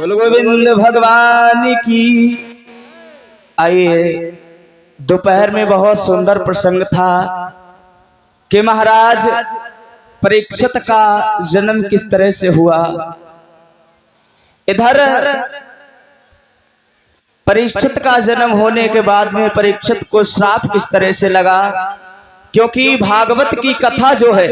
बोल गोविंद भगवान की। आइए, दोपहर में बहुत सुंदर प्रसंग था कि महाराज परीक्षित का जन्म किस तरह से हुआ। इधर परीक्षित का जन्म होने के बाद में परीक्षित को श्राप किस तरह से लगा, क्योंकि भागवत की कथा जो है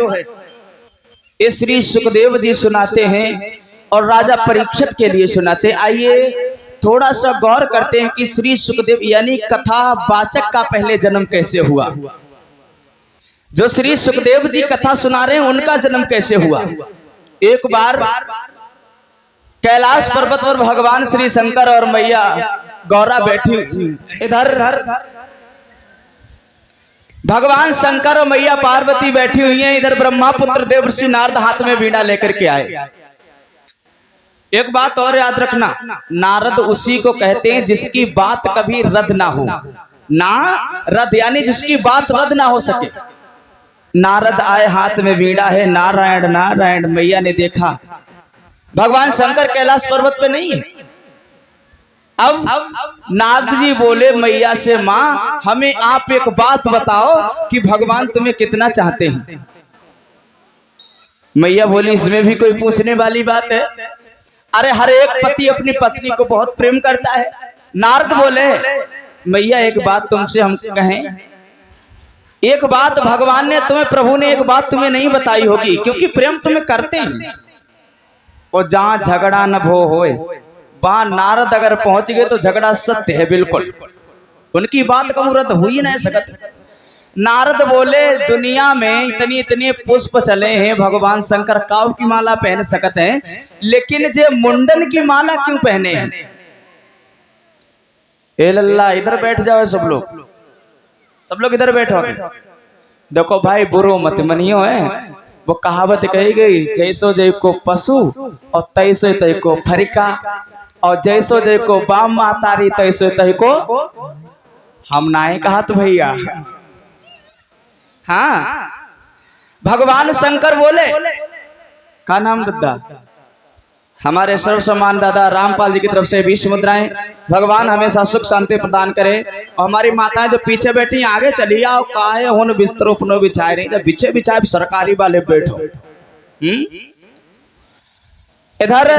ये श्री सुखदेव जी सुनाते हैं और राजा परीक्षित के लिए सुनाते। आइए थोड़ा सा गौर करते हैं कि श्री सुखदेव यानी कथा वाचक का पहले जन्म कैसे हुआ। जो श्री सुखदेव जी कथा सुना रहे हैं उनका जन्म कैसे हुआ। एक बार कैलाश पर्वत पर भगवान श्री शंकर और मैया गौरा बैठी हुई, इधर भगवान शंकर और मैया पार्वती बैठी हुई हैं, इधर ब्रह्मापुत्र देवर्षि नारद हाथ में वीणा लेकर के आए। एक बात और याद रखना, नारद उसी को कहते हैं जिसकी बात कभी रद्द ना हो। ना रद्द यानी जिसकी बात रद्द ना हो सके। नारद आए, हाथ में वीणा है, नारायण नारायण। मैया ने देखा भगवान शंकर कैलाश पर्वत पे नहीं है। अब नारद जी बोले मैया से, माँ हमें आप एक बात बताओ कि भगवान तुम्हें कितना चाहते हैं। मैया बोली इसमें भी कोई पूछने वाली बात है। अरे हर एक पति अपनी पत्नी को बहुत प्रेम करता है। नारद बोले मैया एक बात तुमसे हम कहें, एक बात भगवान ने तुम्हें, प्रभु ने एक बात तुम्हें नहीं बताई होगी, क्योंकि प्रेम तुम्हें करते हैं। और जहां झगड़ा न भो होए वहां नारद अगर पहुंच गए तो झगड़ा सत्य है बिल्कुल, उनकी बात कबूल रद्द हुई नहीं सकती। नारद बोले दुनिया में इतनी इतने पुष्प चले हैं, भगवान शंकर काव की माला पहन सकते हैं, लेकिन जे मुंडन की माला क्यों पहने हैं। ए लल्ला इधर बैठ जाओ, सब लोग इधर बैठो। देखो भाई बुरो मत मनियो है, वो कहावत कही गई, जैसो जय को पशु और तैसो तय को फरिका, और जैसो जय को बाम मातारी तैसो तय को हम नाए कहा तो भैया। हाँ भगवान शंकर बोले, का नाम दादा, हमारे सर्व सम्मान दादा रामपाल जी की तरफ से 20 मुद्राएं। भगवान हमेशा सुख शांति प्रदान करे। और हमारी माताएं जो पीछे बैठी हैं आगे चली आओ, काहे हुन बिस्तरों पुनो बिछाए नहीं, जब बिछे बिछाए सरकारी वाले बैठो। इधर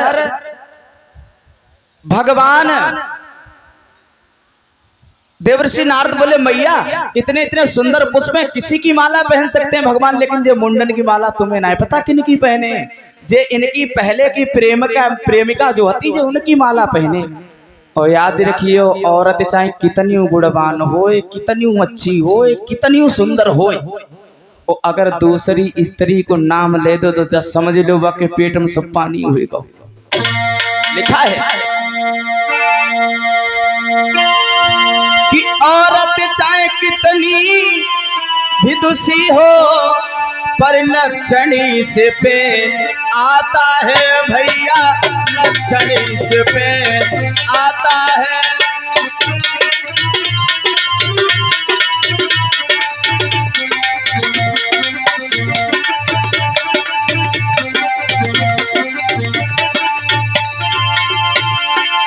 भगवान देवर्षि नारद बोले मैया इतने इतने सुंदर पुष्प में किसी की माला पहन सकते हैं भगवान, लेकिन जो मुंडन की माला तुम्हें नहीं पता किनकी पहने, जे इनकी पहले की प्रेमिका जो होती जो उनकी माला पहने। और याद रखियो औरत चाहे कितनी गुणवान होए, कितनी अच्छी होए, कितनी सुंदर होए, और अगर दूसरी स्त्री को नाम ले दो तो जब समझ लो के पेट में सब पानी होएगा। लिखा है कि औरत चाहे कितनी भी दुषी हो पर लक्षणी से पे आता है भैया, लक्षणी से पे आता है।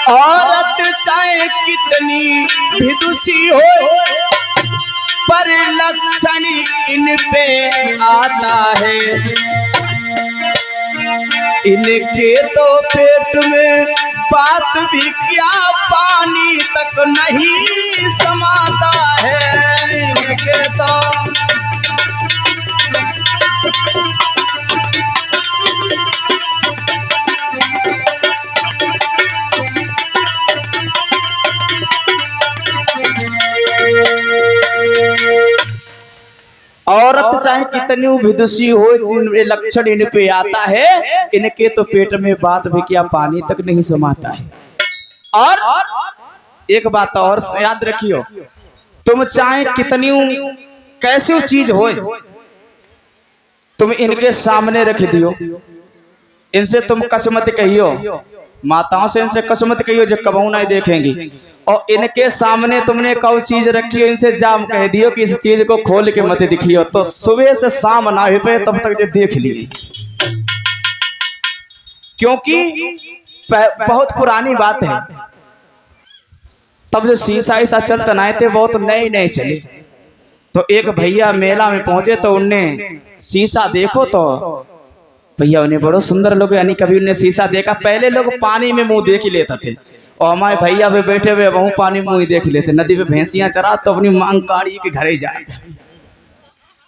औरत चाहे कितनी भी दुषी हो पर लक्षण इन पे आता है। इनके तो पेट में बात भी क्या पानी तक नहीं समाता है। इनके तो औरत चाहे कितनी विदुषी हो, लक्षण इन पे आता है, इनके तो पेट में बात भी क्या पानी तक नहीं समाता है। और एक बात और याद रखियो, तुम चाहे कितनी कैसी चीज हो, तुम इनके सामने रख दियो, इनसे तुम कछ मत कहियो, माताओं से इनसे कछ मत कहियो, जो कबहू नहीं देखेंगी। और इनके सामने तुमने कौ चीज रखी हो, इनसे जाम कह दियो कि इस चीज को खोल के मत दिखियो, तो सुबह से शाम ना हो पे तब तक जो देख लिए। क्योंकि बहुत पुरानी बात है। तब जो शीशा ईसा चलते ना थे, बहुत नए नए चले। तो एक भैया मेला में पहुंचे तो उनने शीशा देखो तो भैया उन्हें बड़ो सुंदर लोग, यानी कभी उन्हें शीशा देखा। पहले लोग पानी में मुंह देख लेते थे और हमारे भैया पे बैठे हुए वह पानी में मुंह देख लेते। नदी पे भैंसियां चरा तो अपनी मांग काढ़ी के घरे जाए।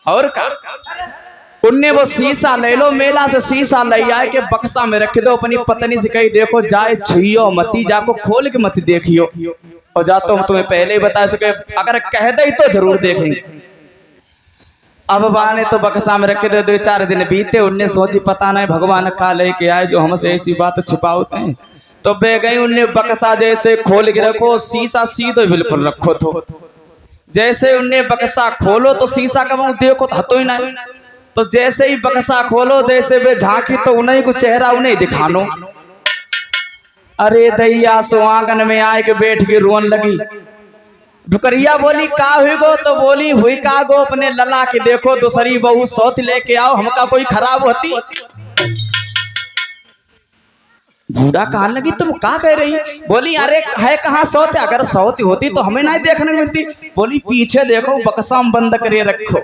और का उनने वो शीशा ले लो, मेला से शीशा ले आए के बक्सा में रख दो। अपनी पत्नी से कही देखो जाए छुइयो मती, जाको खोल के मत देखियो। और जा तो तुम्हें पहले ही बता सके, अगर कह दे तो जरूर देखेंगे। अब बाने तो बक्सा में रखे दे। 2-4 दिन बीते, उनने सोची पता नहीं भगवान का लेके आए जो हमसे ऐसी बात छिपाते हैं। तो बे गई उनने बक्सा जैसे खोल के रखो, शीशा सीधो बिल्कुल रखो। तो जैसे उनने बक्सा खोलो तो शीशा का मुंह देखो तो हतो ही नहीं। तो जैसे ही बक्सा खोलो जैसे वे झांकी तो उन्हीं को चेहरा उन्हें दिखानो। अरे दैया सो आंगन में आए के बैठ के रोन लगी। डुकरिया बोली का हुई गो? तो बोली हुई का गो, अपने लला के देखो दूसरी बहू सौत लेके आओ, हमका कोई खराब होती। बूढ़ा कहने लगी तुम का कह रही? बोली अरे है कहाँ सौत, अगर सौत होती तो हमें नहीं देखने मिलती। बोली पीछे देखो बक्सा बंद करे रखो।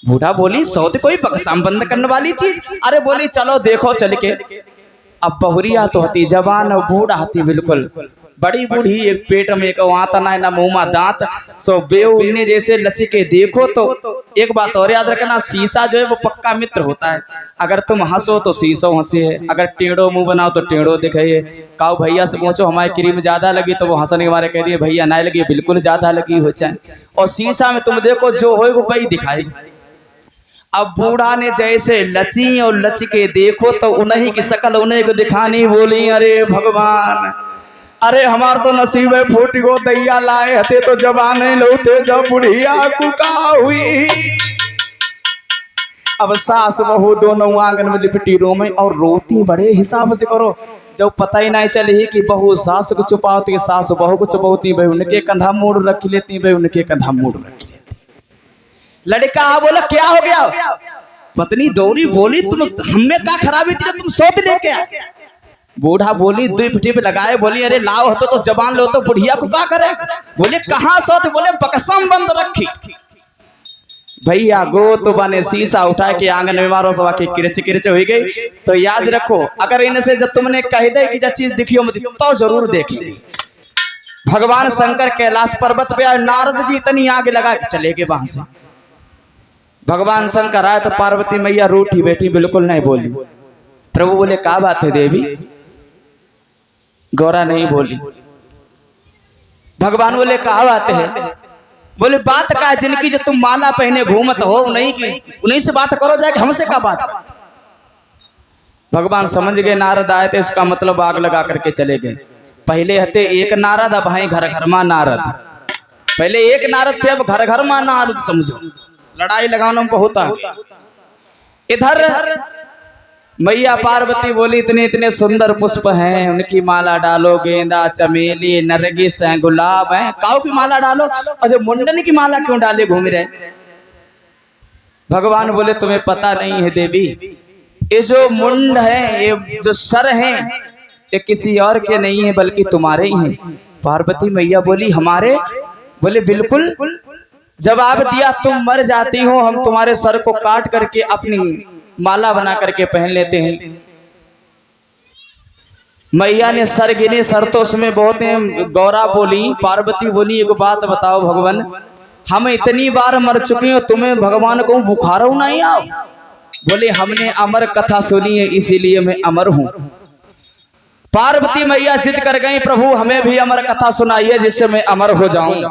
बूढ़ा बोली सौत कोई बक्सा बंद करने वाली चीज? अरे बोली चलो देखो चल के। अब बहुरिया तो होती जवान और बूढ़ा होती बिल्कुल बड़ी बूढ़ी, एक पेट में एक आता ना मुंह में दांत। सो बेऊ ने जैसे लचके देखो तो एक बात और याद रखना, शीशा जो है वो पक्का मित्र होता है। अगर तुम हंसो तो शीशो हंसे है, अगर टेढ़ो मुंह बनाओ तो टेढ़ो दिखाइए। काऊ भैया से पूछो हमारी क्रीम ज्यादा लगी तो वो हंसने के मारे कह दिए भैया नहीं लगी, बिल्कुल ज्यादा लगी हो चाहे। और शीशा में तुम देखो जो हो वो वही दिखाई। अब बूढ़ा ने जैसे लची और लचके देखो तो उन्हीं की शकल उन्हीं को दिखानी। बोली अरे भगवान, अरे हमार तो नसीब है फूट गो, दैया लाए हते तो जवाने लौटे जब बुढ़िया कुका हुई। अब सास बहू दोनों आंगन में लिपटी रो में और रोती बड़े हिसाब से करो। जब पता ही नहीं चले कि बहू सास को छुपाती, सास बहू को छुपाती, भाई उनके कंधा मोड़ रख लेती, भाई उनके कंधा मोड़ रख लेती। लड़का बोला क्या हो गया? पत्नी दौड़ी बोली तुम हमें क्या खराबी थी तुम सौत लेके आए? बूढ़ा बोली दुई पिटी पे लगाए, बोली अरे लाओ होतो तो जबान लो तो बुढ़िया को क्या करे? बोले कहाँ सौत? बोले बक्सा बंद रखी। भैया गो तो बने शीशा उठा के आंगन में मारो, सवा के किरच हो गई। तो याद रखो अगर इनसे जब तुमने कह दे कि जब चीज दिखियो मत तो जरूर देखेंगे। भगवान शंकर कैलाश पर्वत पे नारद जी इतनी आगे लगा के चले गए वहां से। भगवान शंकर आए तो पार्वती मैया रूठी बैठी बिल्कुल नहीं बोली। प्रभु बोले क्या बात है देवी? गौरा नहीं बोली। भगवान बोले क्या बात है? बोले बात का जिनकी जो तुम माला पहने घूमत हो उन्हीं की, उन्हीं से बात करो जाके हमसे क्या बात? भगवान समझ गए नारद आए थे, इसका मतलब आग लगा करके चले गए। पहले हते एक नारद, अब भाई घर घर में नारद। पहले एक नारद थे, अब घर घर में नारद। समझो लड़ाई लगाना बहुत आ गया। इधर मैया पार्वती बोली इतने इतने सुंदर पुष्प हैं, उनकी माला डालो, गेंदा चमेली नरगिस है गुलाब है, काऊ की माला डालो। और जो मुंडन की माला क्यों डाले घूम रहे? भगवान बोले तुम्हें पता नहीं है देवी, ये जो मुंड है, ये जो सर है, ये किसी और के नहीं है बल्कि तुम्हारे ही हैं। पार्वती मैया बोली हमारे? बोले बिल्कुल। जवाब दिया तुम मर जाती हो, हम तुम्हारे सर को काट करके अपनी माला बना करके पहन लेते हैं। मैया ने सर गिने, सर तो उसमें बहुत हैं। गौरा बोली, पार्वती बोली एक बात बताओ भगवान, हम इतनी बार मर चुके हो, तुम्हें भगवान को बुखार हो नहीं आओ? बोले हमने अमर कथा सुनी है इसीलिए मैं अमर हूं। पार्वती मैया जिद कर गई प्रभु हमें भी अमर कथा सुनाइए जिससे मैं अमर हो जाऊं।